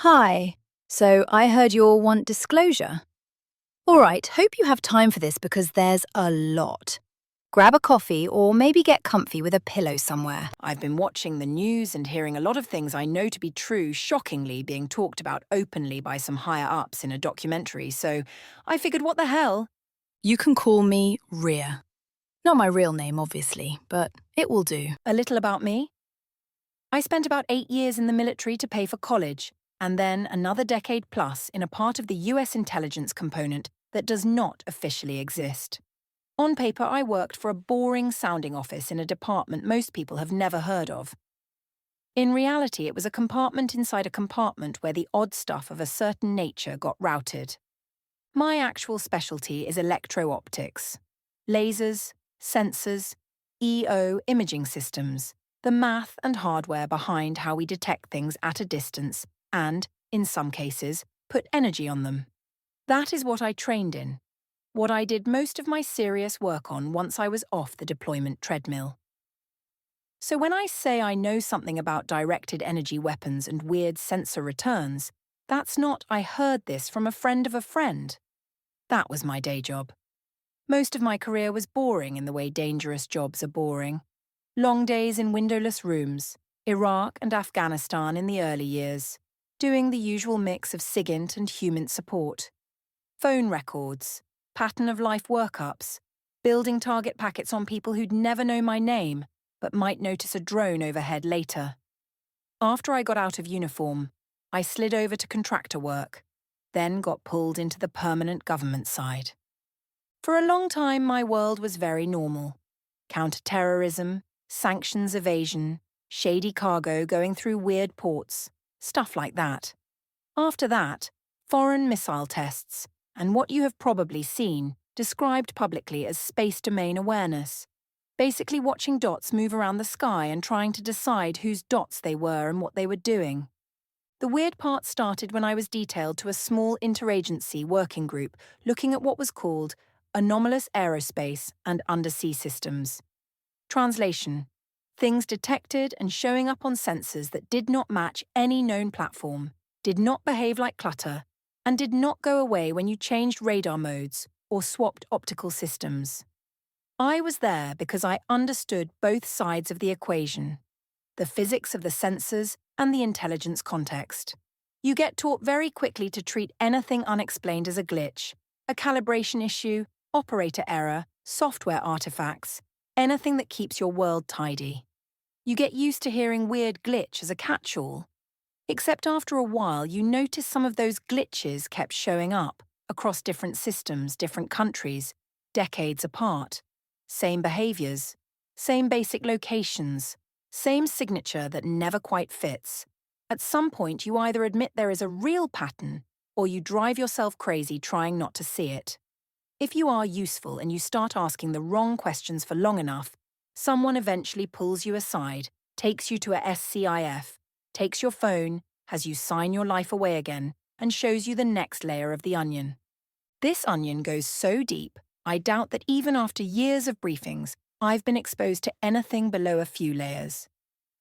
Hi. So I heard you'll want disclosure. All right, hope you have time for this because there's a lot. Grab a coffee or maybe get comfy with a pillow somewhere. I've been watching the news and hearing a lot of things I know to be true shockingly being talked about openly by some higher ups in a documentary, so I figured what the hell? You can call me Rhea. Not my real name, obviously, but it will do. A little about me? I spent about 8 years in the military to pay for college, and then another decade plus in a part of the US intelligence component that does not officially exist. On paper, I worked for a boring sounding office in a department most people have never heard of. In reality, it was a compartment inside a compartment where the odd stuff of a certain nature got routed. My actual specialty is electro-optics. Lasers, sensors, EO imaging systems, the math and hardware behind how we detect things at a distance and, in some cases, put energy on them. That is what I trained in, what I did most of my serious work on once I was off the deployment treadmill. So when I say I know something about directed energy weapons and weird sensor returns, that's not I heard this from a friend of a friend. That was my day job. Most of my career was boring in the way dangerous jobs are boring. Long days in windowless rooms, Iraq and Afghanistan in the early years, doing the usual mix of SIGINT and human support. Phone records, pattern of life workups, building target packets on people who'd never know my name, but might notice a drone overhead later. After I got out of uniform, I slid over to contractor work, then got pulled into the permanent government side. For a long time, my world was very normal. Counter-terrorism, sanctions evasion, shady cargo going through weird ports, stuff like that. After that, foreign missile tests, and what you have probably seen, described publicly as space domain awareness. Basically watching dots move around the sky and trying to decide whose dots they were and what they were doing. The weird part started when I was detailed to a small interagency working group looking at what was called anomalous aerospace and undersea systems. Translation: things detected and showing up on sensors that did not match any known platform, did not behave like clutter, and did not go away when you changed radar modes or swapped optical systems. I was there because I understood both sides of the equation, the physics of the sensors and the intelligence context. You get taught very quickly to treat anything unexplained as a glitch, a calibration issue, operator error, software artifacts, anything that keeps your world tidy. You get used to hearing weird glitch as a catch-all. Except after a while, you notice some of those glitches kept showing up across different systems, different countries, decades apart. Same behaviors, same basic locations, same signature that never quite fits. At some point, you either admit there is a real pattern, or you drive yourself crazy trying not to see it. If you are useful and you start asking the wrong questions for long enough, someone eventually pulls you aside, takes you to a SCIF, takes your phone, has you sign your life away again, and shows you the next layer of the onion. This onion goes so deep, I doubt that even after years of briefings, I've been exposed to anything below a few layers.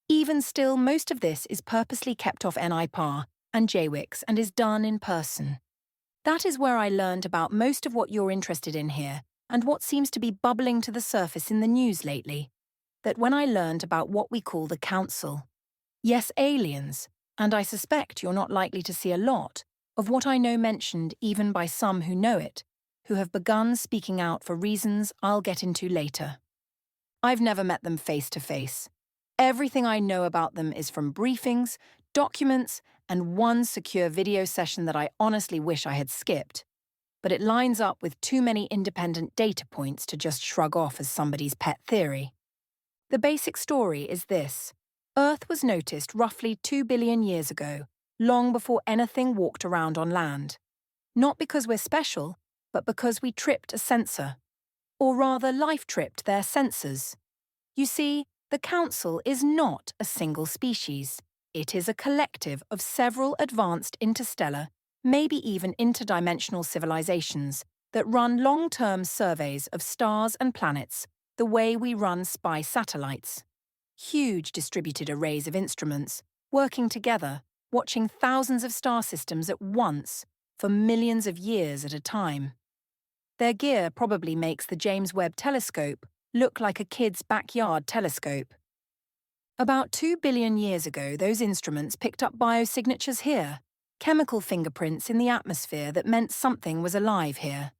Even still, most of this is purposely kept off NIPAR and JWICS and is done in person. That is where I learned about most of what you're interested in here and what seems to be bubbling to the surface in the news lately. That when I learned about what we call the Council. Yes, aliens, and I suspect you're not likely to see a lot of what I know mentioned even by some who know it, who have begun speaking out for reasons I'll get into later. I've never met them face to face. Everything I know about them is from briefings, documents, and one secure video session that I honestly wish I had skipped. But it lines up with too many independent data points to just shrug off as somebody's pet theory. The basic story is this. Earth was noticed roughly 2 billion years ago, long before anything walked around on land. Not because we're special, but because we tripped a sensor. Or rather, life tripped their sensors. You see, the Council is not a single species. It is a collective of several advanced interstellar, maybe even interdimensional civilizations that run long-term surveys of stars and planets the way we run spy satellites. Huge distributed arrays of instruments, working together, watching thousands of star systems at once for millions of years at a time. Their gear probably makes the James Webb Telescope look like a kid's backyard telescope. About 2 billion years ago, those instruments picked up biosignatures here, chemical fingerprints in the atmosphere that meant something was alive here.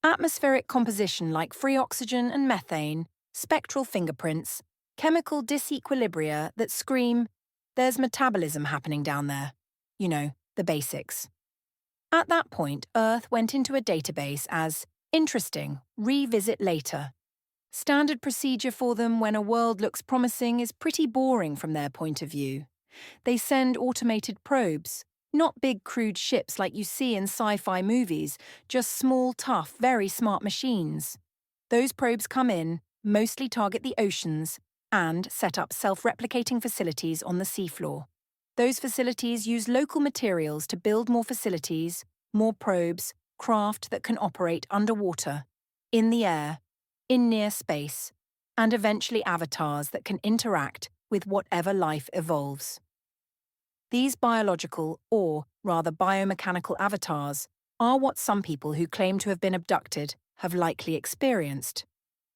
Atmospheric composition like free oxygen and methane, spectral fingerprints, chemical disequilibria that scream, there's metabolism happening down there. You know, the basics. At that point, Earth went into a database as interesting, revisit later. Standard procedure for them when a world looks promising is pretty boring from their point of view. They send automated probes, not big crude ships like you see in sci-fi movies, just small, tough, very smart machines. Those probes come in, mostly target the oceans, and set up self-replicating facilities on the seafloor. Those facilities use local materials to build more facilities, more probes, craft that can operate underwater, in the air, in near space, and eventually avatars that can interact with whatever life evolves. These biological, or rather biomechanical avatars, are what some people who claim to have been abducted have likely experienced.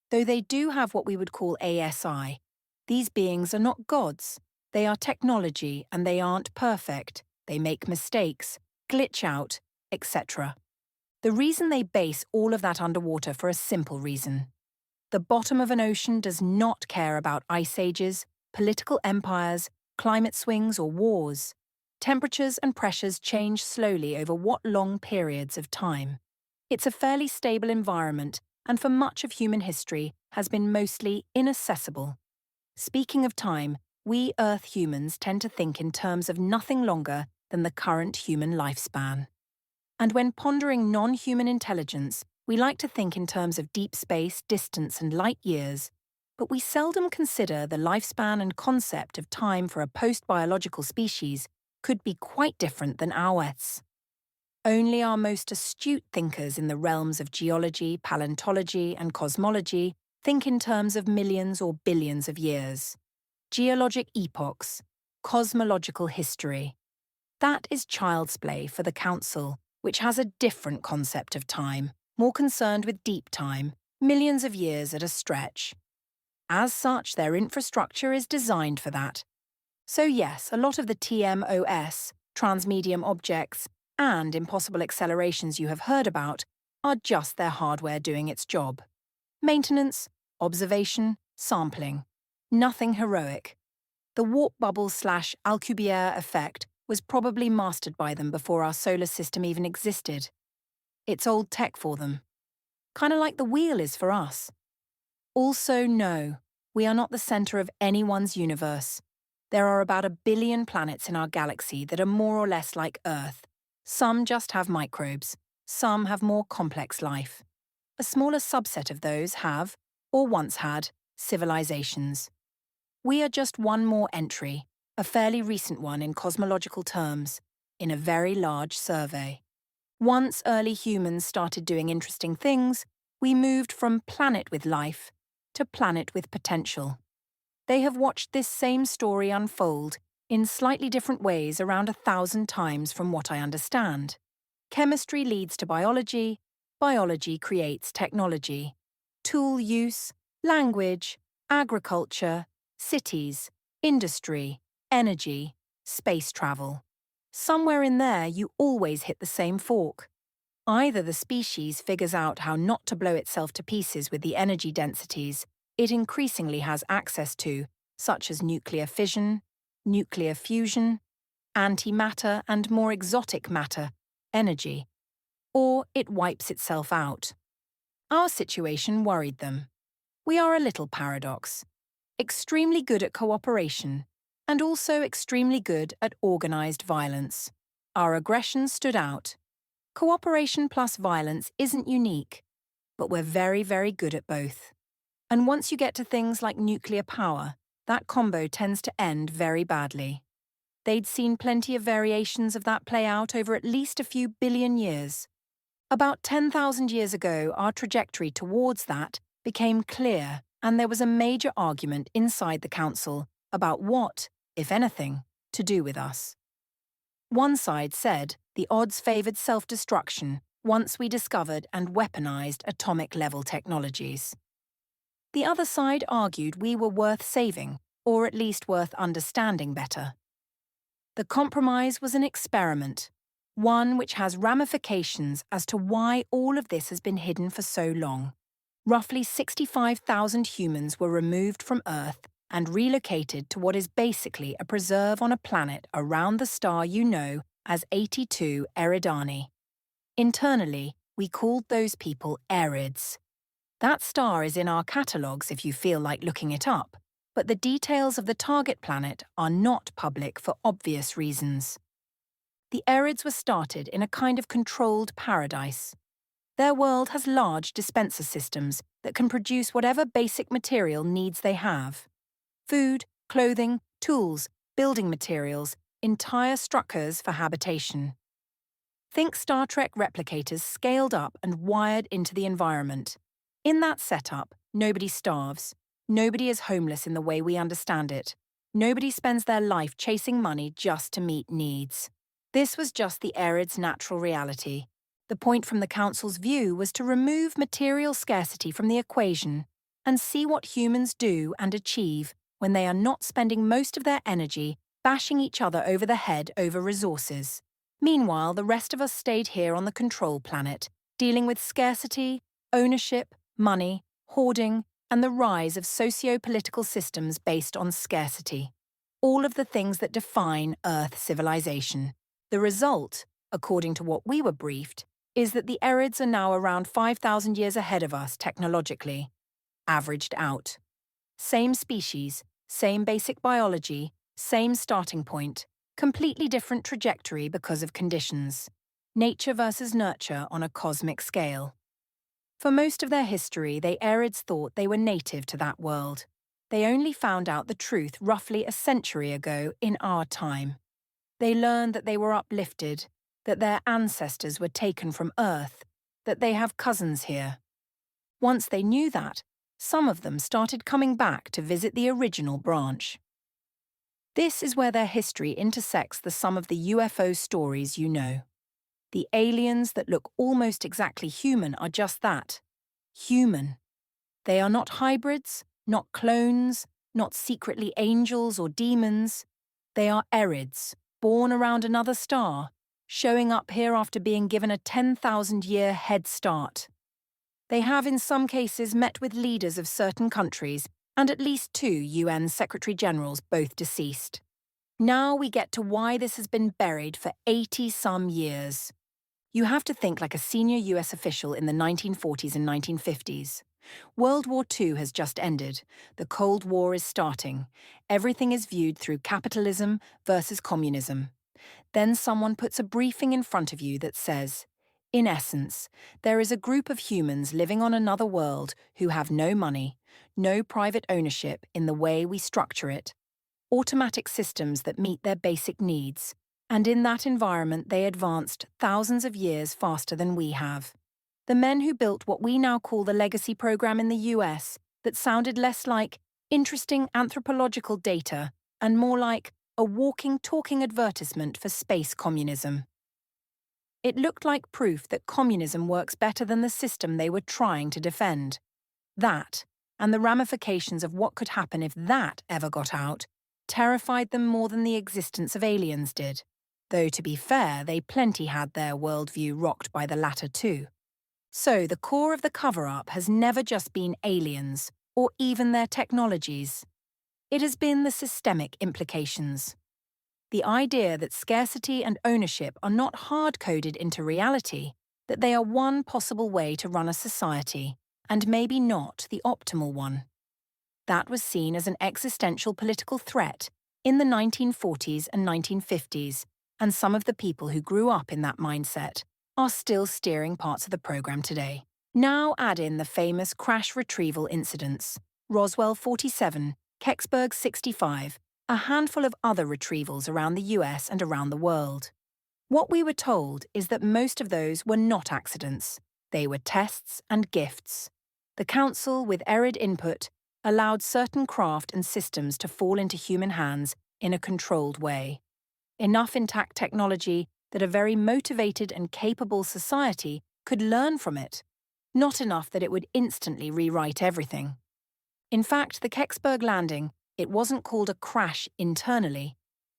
Though they do have what we would call ASI, these beings are not gods. They are technology and they aren't perfect. They make mistakes, glitch out, etc. The reason they base all of that underwater for a simple reason. The bottom of an ocean does not care about ice ages, political empires, climate swings, or wars. Temperatures and pressures change slowly over what long periods of time. It's a fairly stable environment, and for much of human history has been mostly inaccessible. Speaking of time, we Earth humans tend to think in terms of nothing longer than the current human lifespan. And when pondering non-human intelligence, we like to think in terms of deep space, distance, and light years, but we seldom consider the lifespan and concept of time for a post-biological species could be quite different than ours. Only our most astute thinkers in the realms of geology, paleontology, and cosmology think in terms of millions or billions of years. Geologic epochs, cosmological history. That is child's play for the Council, which has a different concept of time, more concerned with deep time, millions of years at a stretch. As such, their infrastructure is designed for that. So yes, a lot of the TMOS, transmedium objects, and impossible accelerations you have heard about are just their hardware doing its job. Maintenance, observation, sampling. Nothing heroic. The warp bubble/Alcubierre effect was probably mastered by them before our solar system even existed. It's old tech for them. Kind of like the wheel is for us. Also, no, we are not the center of anyone's universe. There are about 1 billion planets in our galaxy that are more or less like Earth. Some just have microbes. Some have more complex life. A smaller subset of those have, or once had, civilizations. We are just one more entry, a fairly recent one in cosmological terms, in a very large survey. Once early humans started doing interesting things, we moved from planet with life to planet with potential. They have watched this same story unfold in slightly different ways around 1,000 times from what I understand. Chemistry leads to biology, biology creates technology. Tool use, language, agriculture, cities, industry, energy, space travel. Somewhere in there, you always hit the same fork. Either the species figures out how not to blow itself to pieces with the energy densities it increasingly has access to, such as nuclear fission, nuclear fusion, antimatter and more exotic matter, energy, or it wipes itself out. Our situation worried them. We are a little paradox. Extremely good at cooperation, and also extremely good at organized violence. Our aggression stood out. Cooperation plus violence isn't unique, but we're very, very good at both. And once you get to things like nuclear power, that combo tends to end very badly. They'd seen plenty of variations of that play out over at least a few billion years. About 10,000 years ago, our trajectory towards that became clear, and there was a major argument inside the Council about what, if anything, to do with us. One side said the odds favored self-destruction once we discovered and weaponized atomic-level technologies. The other side argued we were worth saving, or at least worth understanding better. The compromise was an experiment, one which has ramifications as to why all of this has been hidden for so long. Roughly 65,000 humans were removed from Earth and relocated to what is basically a preserve on a planet around the star you know as 82 Eridani. Internally, we called those people Erids. That star is in our catalogues if you feel like looking it up, but the details of the target planet are not public for obvious reasons. The Erids were started in a kind of controlled paradise. Their world has large dispenser systems that can produce whatever basic material needs they have. Food, clothing, tools, building materials, entire structures for habitation. Think Star Trek replicators scaled up and wired into the environment. In that setup, nobody starves. Nobody is homeless in the way we understand it. Nobody spends their life chasing money just to meet needs. This was just the Erids' natural reality. The point from the Council's view was to remove material scarcity from the equation and see what humans do and achieve when they are not spending most of their energy bashing each other over the head over resources. Meanwhile, the rest of us stayed here on the control planet, dealing with scarcity, ownership, money, hoarding, and the rise of socio-political systems based on scarcity. All of the things that define Earth civilization. The result, according to what we were briefed, is that the Erids are now around 5,000 years ahead of us technologically, averaged out. Same species, same basic biology, same starting point, completely different trajectory because of conditions. Nature versus nurture on a cosmic scale. For most of their history, the Erids thought they were native to that world. They only found out the truth roughly a century ago in our time. They learned that they were uplifted, that their ancestors were taken from Earth, that they have cousins here. Once they knew that, some of them started coming back to visit the original branch. This is where their history intersects the some of the UFO stories you know. The aliens that look almost exactly human are just that, human. They are not hybrids, not clones, not secretly angels or demons. They are Erids, born around another star, showing up here after being given a 10,000-year head start. They have in some cases met with leaders of certain countries and at least 2 UN Secretary-Generals, both deceased. Now we get to why this has been buried for 80-some years. You have to think like a senior US official in the 1940s and 1950s. World War II has just ended. The Cold War is starting. Everything is viewed through capitalism versus communism. Then someone puts a briefing in front of you that says, in essence, there is a group of humans living on another world who have no money, no private ownership in the way we structure it, automatic systems that meet their basic needs, and in that environment they advanced thousands of years faster than we have. The men who built what we now call the legacy program in the US, that sounded less like interesting anthropological data and more like a walking, talking advertisement for space communism. It looked like proof that communism works better than the system they were trying to defend. That, and the ramifications of what could happen if that ever got out, terrified them more than the existence of aliens did. Though, to be fair, they plenty had their worldview rocked by the latter too. So the core of the cover-up has never just been aliens, or even their technologies. It has been the systemic implications. The idea that scarcity and ownership are not hard-coded into reality, that they are one possible way to run a society, and maybe not the optimal one. That was seen as an existential political threat in the 1940s and 1950s, and some of the people who grew up in that mindset are still steering parts of the program today. Now add in the famous crash retrieval incidents, Roswell 47, Kecksburg 65, a handful of other retrievals around the US and around the world. What we were told is that most of those were not accidents. They were tests and gifts. The Council, with Erid input, allowed certain craft and systems to fall into human hands in a controlled way. enough intact technology that a very motivated and capable society could learn from it, not enough that it would instantly rewrite everything. In fact, the Kecksburg landing, it wasn't called a crash internally,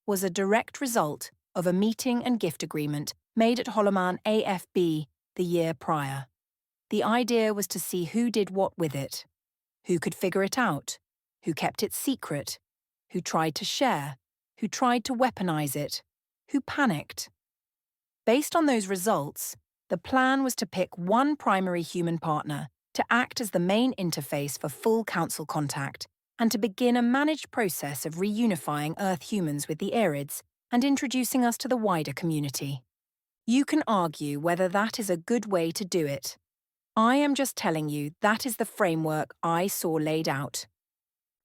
was a direct result of a meeting and gift agreement made at Holloman AFB the year prior. The idea was to see who did what with it, who could figure it out, who kept it secret, who tried to share, who tried to weaponize it, who panicked. Based on those results, the plan was to pick one primary human partner to act as the main interface for full council contact and to begin a managed process of reunifying Earth humans with the Arids and introducing us to the wider community. You can argue whether that is a good way to do it. I am just telling you that is the framework I saw laid out.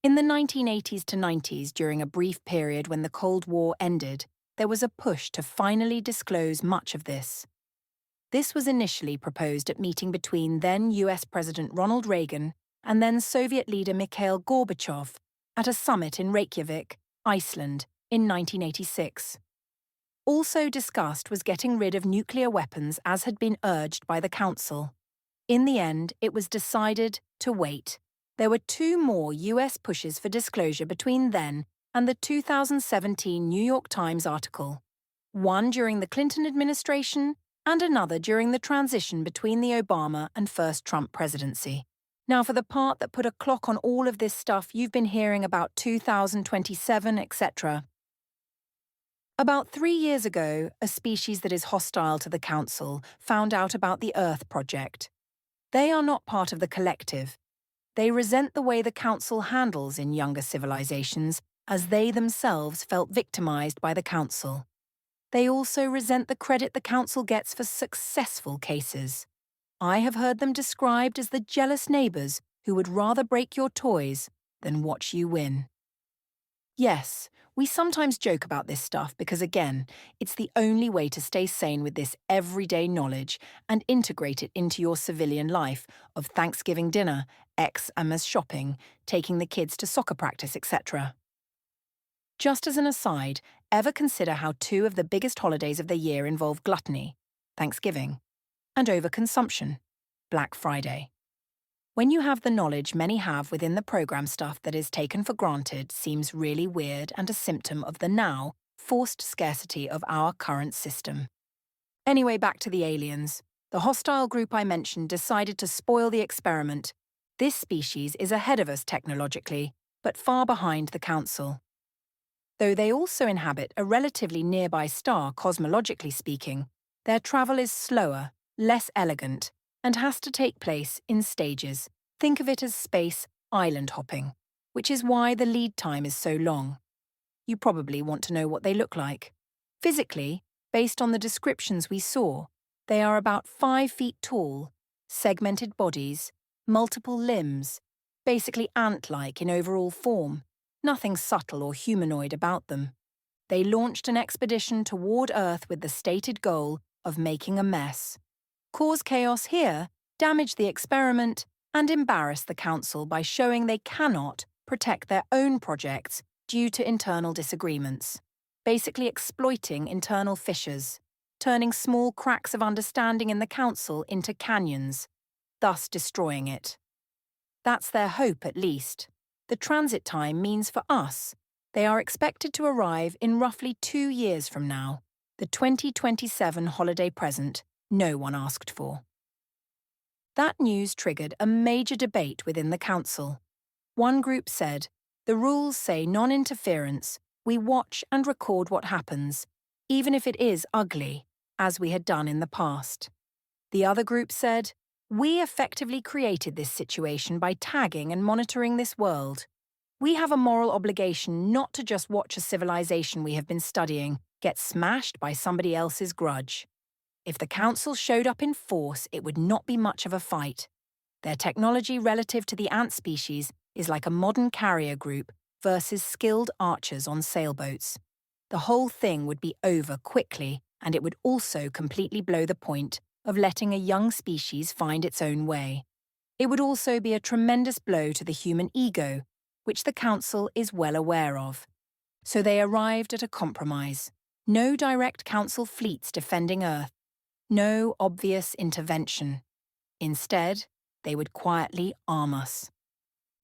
In the 1980s to 90s, during a brief period when the Cold War ended, there was a push to finally disclose much of this. This was initially proposed at meeting between then US President Ronald Reagan and then Soviet leader Mikhail Gorbachev at a summit in Reykjavik, Iceland, in 1986. Also discussed was getting rid of nuclear weapons as had been urged by the Council. In the end, it was decided to wait. There were 2 more US pushes for disclosure between then and the 2017 New York Times article, one during the Clinton administration and another during the transition between the Obama and first Trump presidency. Now, for the part that put a clock on all of this stuff you've been hearing about 2027, etc. About 3 years ago, a species that is hostile to the Council found out about the Earth Project. They are not part of the collective. They resent the way the Council handles in younger civilizations, as they themselves felt victimized by the Council. They also resent the credit the Council gets for successful cases. I have heard them described as the jealous neighbors who would rather break your toys than watch you win. Yes, we sometimes joke about this stuff because, again, it's the only way to stay sane with this everyday knowledge and integrate it into your civilian life of Thanksgiving dinner, Xmas shopping, taking the kids to soccer practice, etc. Just as an aside, ever consider how 2 of the biggest holidays of the year involve gluttony, Thanksgiving, and overconsumption, Black Friday. When you have the knowledge many have within the program stuff that is taken for granted seems really weird and a symptom of the now forced scarcity of our current system. Anyway, back to the aliens. The hostile group I mentioned decided to spoil the experiment. This species is ahead of us technologically, but far behind the Council. Though they also inhabit a relatively nearby star cosmologically speaking, their travel is slower, less elegant, and has to take place in stages. Think of it as space island hopping, which is why the lead time is so long. You probably want to know what they look like. Physically, based on the descriptions we saw, they are about 5 feet tall, segmented bodies, multiple limbs, basically ant-like in overall form, nothing subtle or humanoid about them. They launched an expedition toward Earth with the stated goal of making a mess. Cause chaos here, damage the experiment, and embarrass the Council by showing they cannot protect their own projects due to internal disagreements, basically exploiting internal fissures, turning small cracks of understanding in the Council into canyons, thus destroying it. That's their hope, at least. The transit time means for us, they are expected to arrive in roughly 2 years from now, the 2027 holiday present no one asked for. That news triggered a major debate within the Council. One group said, the rules say non-interference, we watch and record what happens, even if it is ugly, as we had done in the past. The other group said, we effectively created this situation by tagging and monitoring this world. We have a moral obligation not to just watch a civilization we have been studying get smashed by somebody else's grudge. If the Council showed up in force, it would not be much of a fight. Their technology relative to the ant species is like a modern carrier group versus skilled archers on sailboats. The whole thing would be over quickly, and it would also completely blow the point of letting a young species find its own way. It would also be a tremendous blow to the human ego, which the Council is well aware of. So they arrived at a compromise. No direct council fleets defending Earth. No obvious intervention. Instead, they would quietly arm us.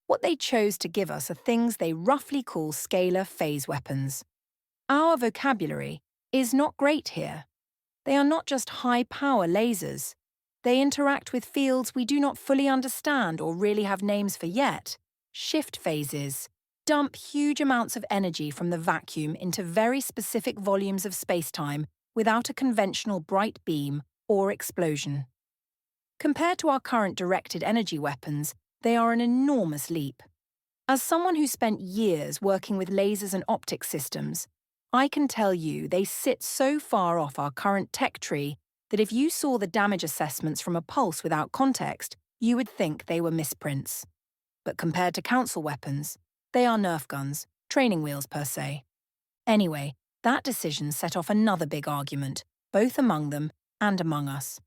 What they chose to give us are things they roughly call scalar phase weapons. Our vocabulary is not great here. They are not just high-power lasers. They interact with fields we do not fully understand or really have names for yet. Shift phases dump huge amounts of energy from the vacuum into very specific volumes of spacetime without a conventional bright beam or explosion. Compared to our current directed energy weapons, they are an enormous leap. As someone who spent years working with lasers and optics systems, I can tell you they sit so far off our current tech tree that if you saw the damage assessments from a pulse without context, you would think they were misprints. But compared to council weapons, they are Nerf guns, training wheels per se. Anyway, that decision set off another big argument, both among them and among us.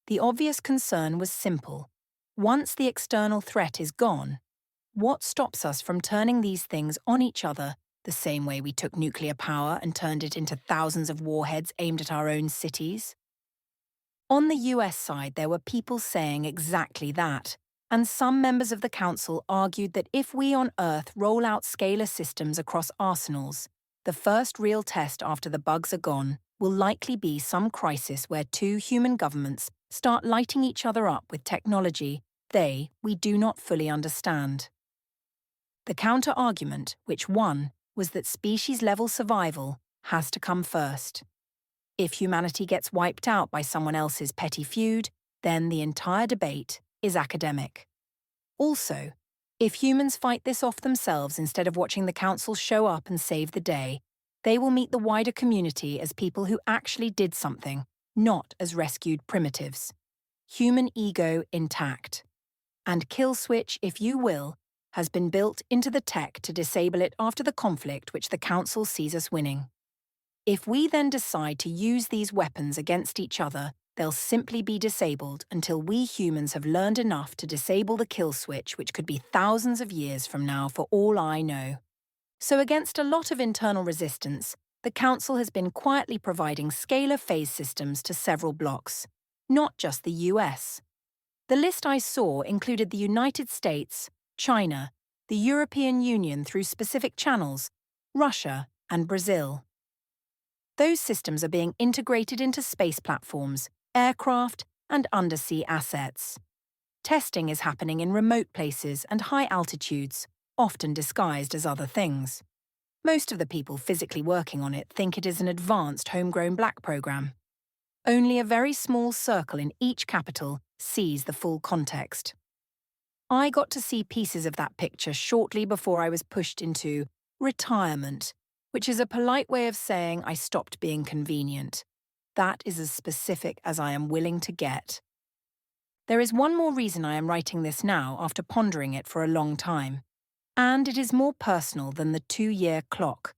The obvious concern was simple. Once the external threat is gone, what stops us from turning these things on each other the same way we took nuclear power and turned it into thousands of warheads aimed at our own cities? On the US side, there were people saying exactly that, and some members of the council argued that if we on Earth roll out scalar systems across arsenals, the first real test after the bugs are gone will likely be some crisis where two human governments start lighting each other up with technology we do not fully understand. The counter-argument, which won, was that species-level survival has to come first. If humanity gets wiped out by someone else's petty feud, then the entire debate is academic. Also, if humans fight this off themselves instead of watching the council show up and save the day, they will meet the wider community as people who actually did something, not as rescued primitives. Human ego intact. And kill switch, if you will, has been built into the tech to disable it after the conflict which the council sees us winning. If we then decide to use these weapons against each other, they'll simply be disabled until we humans have learned enough to disable the kill switch, which could be thousands of years from now for all I know. So against a lot of internal resistance, the council has been quietly providing scalar phase systems to several blocks, not just the US. The list I saw included the United States, China, the European Union through specific channels, Russia, and Brazil. Those systems are being integrated into space platforms, aircraft, and undersea assets. Testing is happening in remote places and high altitudes, often disguised as other things. Most of the people physically working on it think it is an advanced homegrown black program. Only a very small circle in each capital sees the full context. I got to see pieces of that picture shortly before I was pushed into retirement, which is a polite way of saying I stopped being convenient. That is as specific as I am willing to get. There is one more reason I am writing this now after pondering it for a long time, and it is more personal than the 2-year clock.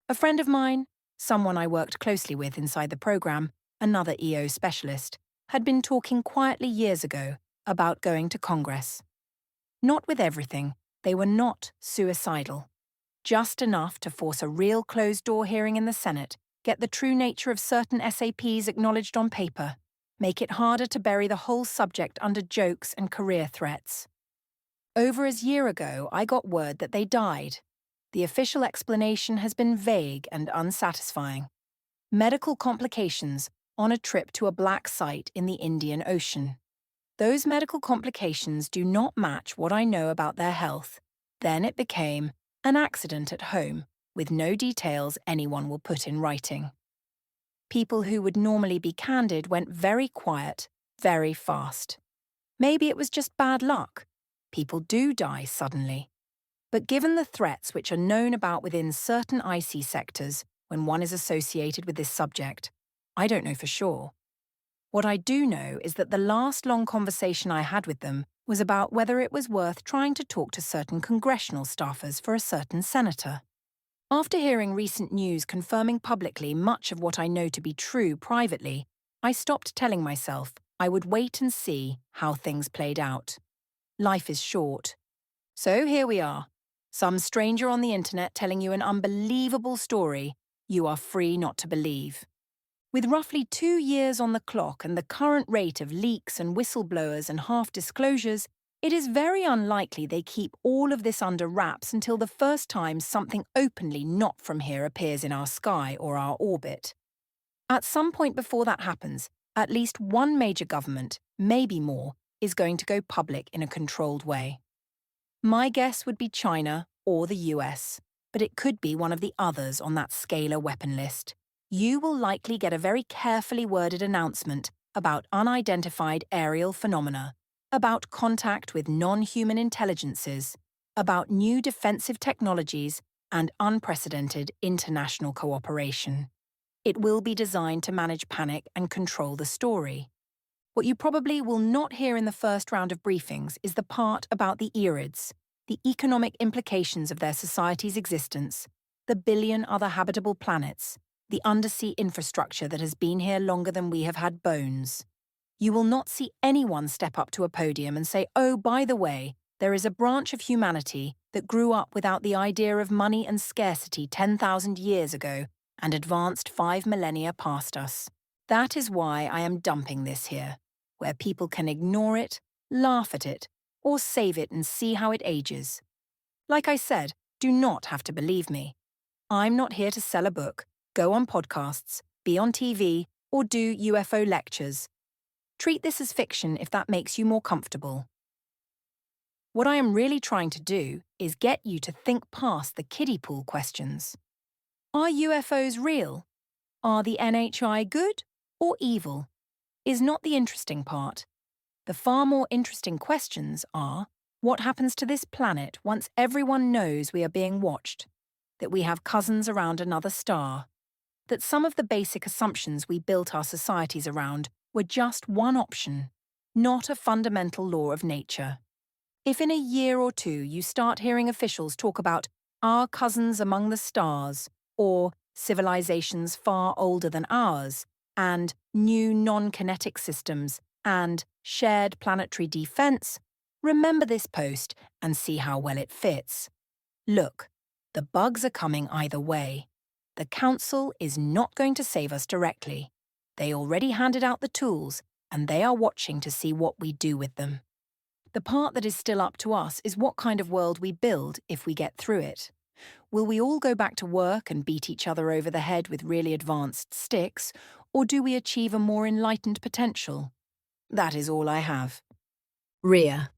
A friend of mine, someone I worked closely with inside the program, another EO specialist, had been talking quietly years ago about going to Congress. Not with everything, they were not suicidal. Just enough to force a real closed-door hearing in the Senate, get the true nature of certain SAPs acknowledged on paper, make it harder to bury the whole subject under jokes and career threats. Over a year ago, I got word that they died. The official explanation has been vague and unsatisfying. Medical complications on a trip to a black site in the Indian Ocean. Those medical complications do not match what I know about their health. Then it became an accident at home, with no details anyone will put in writing. People who would normally be candid went very quiet, very fast. Maybe it was just bad luck. People do die suddenly. But given the threats which are known about within certain IC sectors when one is associated with this subject, I don't know for sure. What I do know is that the last long conversation I had with them was about whether it was worth trying to talk to certain congressional staffers for a certain senator. After hearing recent news confirming publicly much of what I know to be true privately, I stopped telling myself I would wait and see how things played out. Life is short. So here we are, some stranger on the internet telling you an unbelievable story, You are free not to believe. With roughly 2 years on the clock and the current rate of leaks and whistleblowers and half-disclosures, it is very unlikely they keep all of this under wraps until the first time something openly not from here appears in our sky or our orbit. At some point before that happens, at least one major government, maybe more, is going to go public in a controlled way. My guess would be China or the US, but it could be one of the others on that scalar weapon list. You will likely get a very carefully worded announcement about unidentified aerial phenomena, about contact with non-human intelligences, about new defensive technologies, and unprecedented international cooperation. It will be designed to manage panic and control the story. What you probably will not hear in the first round of briefings is the part about the Erids, the economic implications of their society's existence, the billion other habitable planets, the undersea infrastructure that has been here longer than we have had bones. You will not see anyone step up to a podium and say, oh, by the way, there is a branch of humanity that grew up without the idea of money and scarcity 10,000 years ago and advanced 5 millennia past us. That is why I am dumping this here, where people can ignore it, laugh at it, or save it and see how it ages. Like I said, do not have to believe me. I'm not here to sell a book, go on podcasts, be on TV, or do UFO lectures. Treat this as fiction if that makes you more comfortable. What I am really trying to do is get you to think past the kiddie pool questions. Are UFOs real? Are the NHI good or evil? Is not the interesting part. The far more interesting questions are, what happens to this planet once everyone knows we are being watched, that we have cousins around another star, that some of the basic assumptions we built our societies around were just one option, not a fundamental law of nature. If in a year or two you start hearing officials talk about our cousins among the stars, or civilizations far older than ours, and new non-kinetic systems, and shared planetary defense, remember this post and see how well it fits. Look, the bugs are coming either way. The Council is not going to save us directly. They already handed out the tools, and they are watching to see what we do with them. The part that is still up to us is what kind of world we build if we get through it. Will we all go back to work and beat each other over the head with really advanced sticks, or do we achieve a more enlightened potential? That is all I have. Ria.